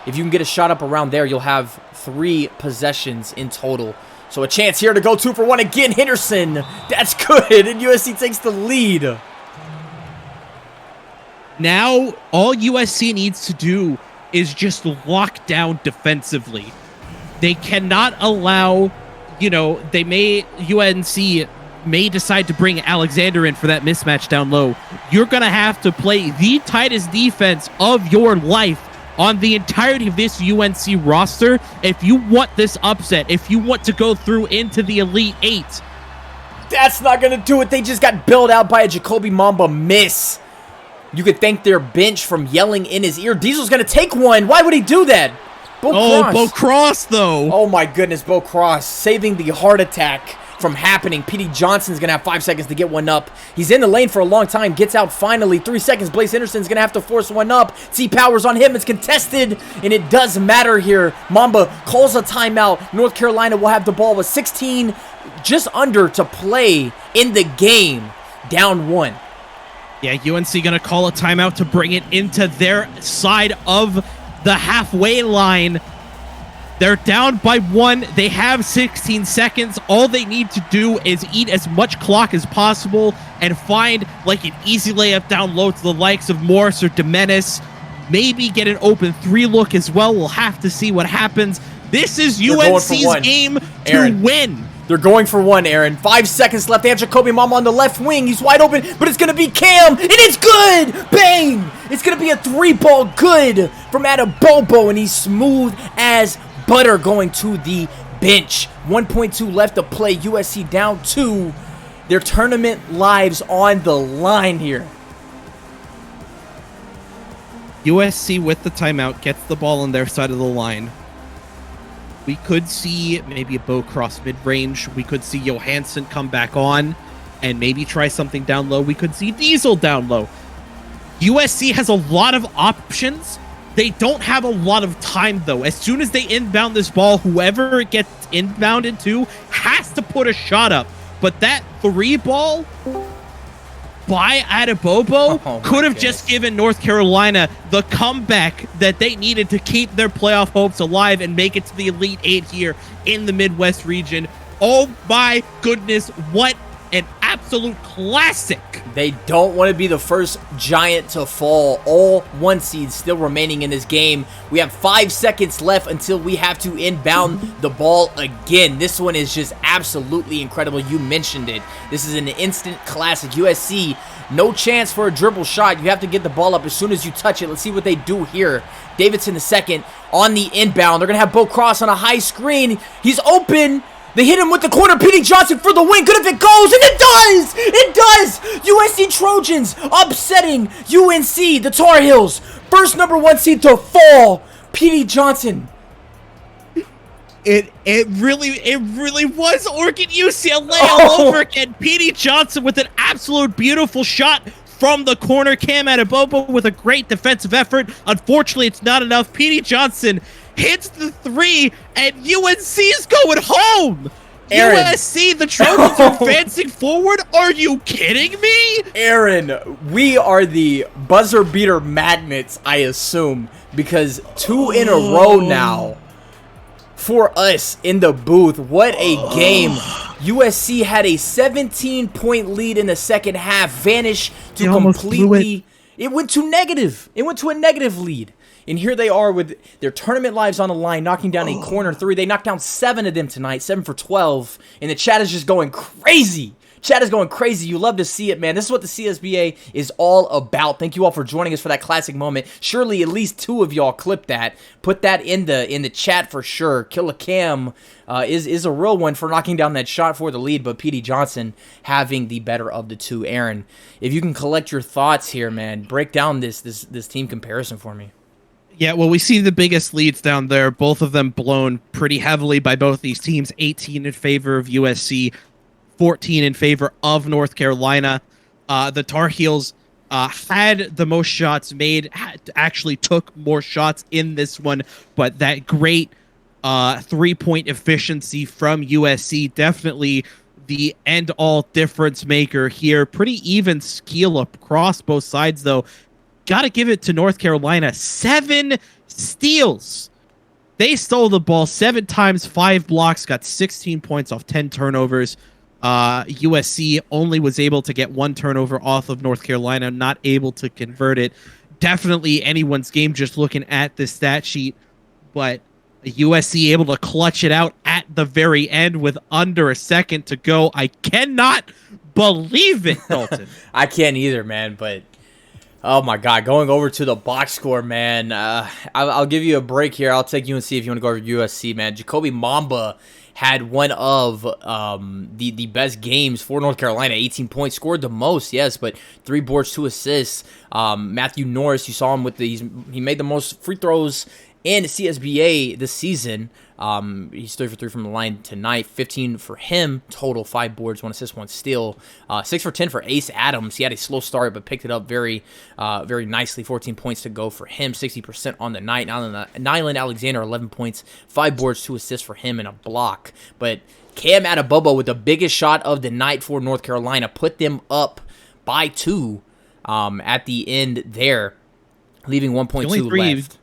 If you can get a shot up around there, you'll have 3 possessions in total. So a chance here to go 2 for 1 again. Henderson, that's good, and USC takes the lead. Now, all USC needs to do is just lock down defensively. They cannot allow, UNC may decide to bring Alexander in for that mismatch down low. You're going to have to play the tightest defense of your life on the entirety of this UNC roster if you want this upset, if you want to go through into the Elite Eight. That's not going to do it. They just got bailed out by a Jacoby Mamba miss. You could thank their bench from yelling in his ear. Diesel's going to take one. Why would he do that? Bo Cross, though. Oh, my goodness, Bo Cross saving the heart attack from happening. Petey Johnson's going to have 5 seconds to get one up. He's in the lane for a long time. Gets out finally. 3 seconds. Blaze Henderson's going to have to force one up. T-Powers on him. It's contested, and it does matter here. Mamba calls a timeout. North Carolina will have the ball with 16 just under to play in the game. Down 1. Yeah, UNC going to call a timeout to bring it into their side of the halfway line. They're down by 1. They have 16 seconds. All they need to do is eat as much clock as possible and find like an easy layup down low to the likes of Morris or Demenis. Maybe get an open 3 look as well. We'll have to see what happens. This is UNC's game to win. They're going for 1, Aaron. 5 seconds left. They have Jacoby Mamba on the left wing. He's wide open, but it's going to be Cam, and it's good! Bang! It's going to be a 3-ball good from Adebayo, and he's smooth as butter going to the bench. 1.2 left to play. USC down 2. Their tournament lives on the line here. USC with the timeout gets the ball on their side of the line. We could see maybe a Bo Cross mid-range. We could see Johansson come back on and maybe try something down low. We could see Diesel down low. USC has a lot of options. They don't have a lot of time, though. As soon as they inbound this ball, whoever it gets inbounded to has to put a shot up. But that 3-ball by Adebayo could have just given North Carolina the comeback that they needed to keep their playoff hopes alive and make it to the Elite Eight here in the Midwest region. Oh my goodness, what an absolute classic. They don't want to be the first giant to fall. All 1 seeds still remaining in this game. We have 5 seconds left until we have to inbound the ball again. This one is just absolutely incredible. You mentioned it. This is an instant classic. USC, no chance for a dribble shot. You have to get the ball up as soon as you touch it. Let's see what they do here. Davidson the second on the inbound. They're going to have Bo Cross on a high screen. He's open. They hit him with the corner. Petey Johnson for the win. Good if it goes. And it does. It does. USC Trojans upsetting UNC, the Tar Heels. First number 1 seed to fall. Petey Johnson. It really was Oregon UCLA all over again. Petey Johnson with an absolute beautiful shot from the corner. Cam Adebayo with a great defensive effort. Unfortunately, it's not enough. Petey Johnson hits the 3, and UNC is going home. Aaron. USC, the Trojans are advancing forward. Are you kidding me? Aaron, we are the buzzer beater magnets, I assume, because 2 in a row now for us in the booth. What a game. USC had a 17-point lead in the second half, vanished to completely. It went to negative. It went to a negative lead. And here they are with their tournament lives on the line, knocking down a corner three. They knocked down 7 of them tonight, 7 for 12. And the chat is just going crazy. Chat is going crazy. You love to see it, man. This is what the CSBA is all about. Thank you all for joining us for that classic moment. Surely at least 2 of y'all clipped that. Put that in the chat for sure. Killer Cam is a real one for knocking down that shot for the lead, but P.D. Johnson having the better of the 2. Aaron, if you can collect your thoughts here, man, break down this team comparison for me. Yeah, well, we see the biggest leads down there, both of them blown pretty heavily by both these teams, 18 in favor of USC, 14 in favor of North Carolina. The Tar Heels had the most shots made, actually took more shots in this one, but that great 3-point efficiency from USC, definitely the end-all difference maker here. Pretty even skill across both sides, though. Got to give it to North Carolina. 7 steals. They stole the ball 7 times, 5 blocks, got 16 points off 10 turnovers. USC only was able to get 1 turnover off of North Carolina, not able to convert it. Definitely anyone's game just looking at this stat sheet, but USC able to clutch it out at the very end with under a second to go. I cannot believe it, Dalton. I can't either, man, but oh my God, going over to the box score, man. I'll give you a break here. I'll take UNC if you want to go over USC, man. Jacoby Mamba had one of the best games for North Carolina. 18 points, scored the most, yes, but 3 boards, 2 assists. Matthew Norris, you saw him with he made the most free throws in CSBA this season. He's 3 for 3 from the line tonight. 15 for him total, 5 boards, 1 assist, 1 steal. 6 for 10 for Ace Adams. He had a slow start but picked it up very nicely. 14 points to go for him, 60% on the night. Nyland Alexander, 11 points, 5 boards, 2 assists for him and a block. But Cam Adebayo with the biggest shot of the night for North Carolina, put them up by 2 at the end there, leaving 1.2 left.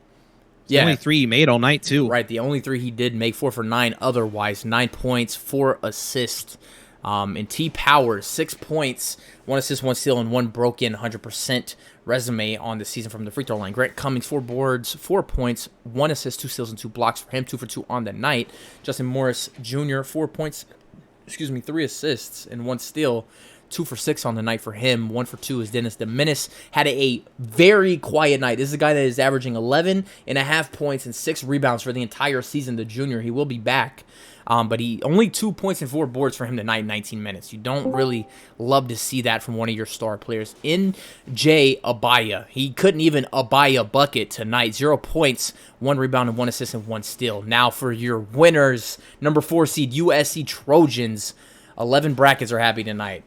The only 3 he made all night, too. Right, the only 3 he did make, 4 for 9 otherwise. 9 points, 4 assists. And T. Powers, 6 points, 1 assist, 1 steal, and 1 broken 100% resume on the season from the free throw line. Grant Cummings, 4 boards, 4 points, 1 assist, 2 steals, and 2 blocks for him. 2 for 2 on the night. Justin Morris Jr., 4 points, 3 assists, and 1 steal. 2 for 6 on the night for him. 1 for 2 is Dennis the Menace. Had a very quiet night. This is a guy that is averaging 11.5 points and 6 rebounds for the entire season, the junior. He will be back. But he only 2 points and 4 boards for him tonight in 19 minutes. You don't really love to see that from one of your star players. In J. Abaya, he couldn't even Abaya bucket tonight. 0 points, 1 rebound, and 1 assist, and 1 steal. Now for your winners, number 4 seed USC Trojans. 11 brackets are happy tonight.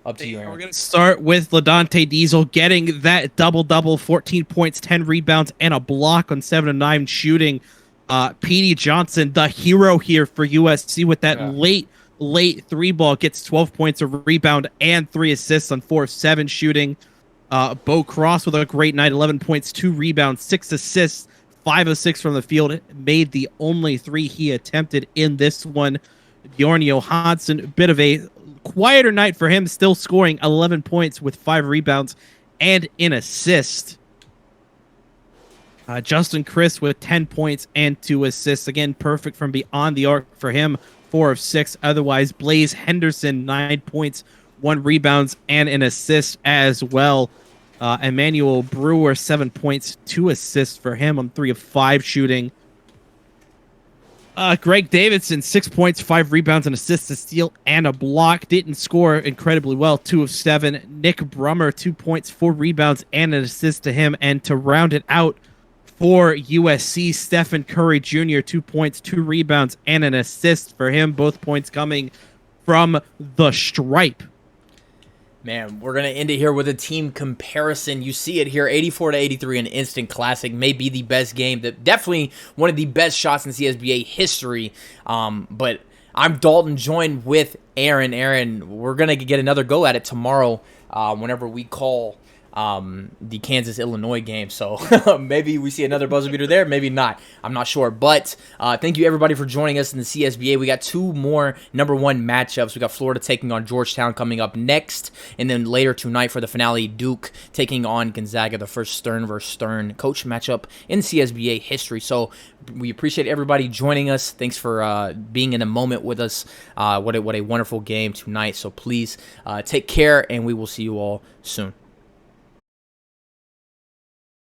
Up to you, Aaron. We're going to start with LaDante Diesel getting that double-double, 14 points, 10 rebounds, and a block on 7 of 9 shooting. P.D. Johnson, the hero here for USC with that late 3-ball, gets 12 points, a rebound, and 3 assists on 4 of 7 shooting. Bo Cross with a great night, 11 points, 2 rebounds, 6 assists, 5 of 6 from the field. Made the only 3 he attempted in this one. Bjorn Johansson, a bit of a quieter night for him, still scoring 11 points with 5 rebounds and an assist. Justin Chris with 10 points and 2 assists. Again, perfect from beyond the arc for him, 4 of 6. Otherwise, Blaze Henderson, 9 points, 1 rebounds, and an assist as well. Emmanuel Brewer, 7 points, 2 assists for him on 3 of 5 shooting. Greg Davidson, 6 points, 5 rebounds, an assist, a steal, and a block. Didn't score incredibly well, 2 of 7. Nick Brummer, 2 points, 4 rebounds, and an assist to him. And to round it out for USC, Stephen Curry Jr., 2 points, 2 rebounds, and an assist for him. Both points coming from the stripe. Man, we're going to end it here with a team comparison. You see it here, 84-83, an instant classic. May be the best game. Definitely one of the best shots in CSBA history. But I'm Dalton, joined with Aaron. Aaron, we're going to get another go at it tomorrow whenever we call the Kansas-Illinois game. So maybe we see another buzzer beater there, maybe not. I'm not sure. But thank you, everybody, for joining us in the CSBA. We got 2 more number 1 matchups. We got Florida taking on Georgetown coming up next. And then later tonight for the finale, Duke taking on Gonzaga, the first Stern versus Stern coach matchup in CSBA history. So we appreciate everybody joining us. Thanks for being in a moment with us. What a wonderful game tonight. So please take care, and we will see you all soon.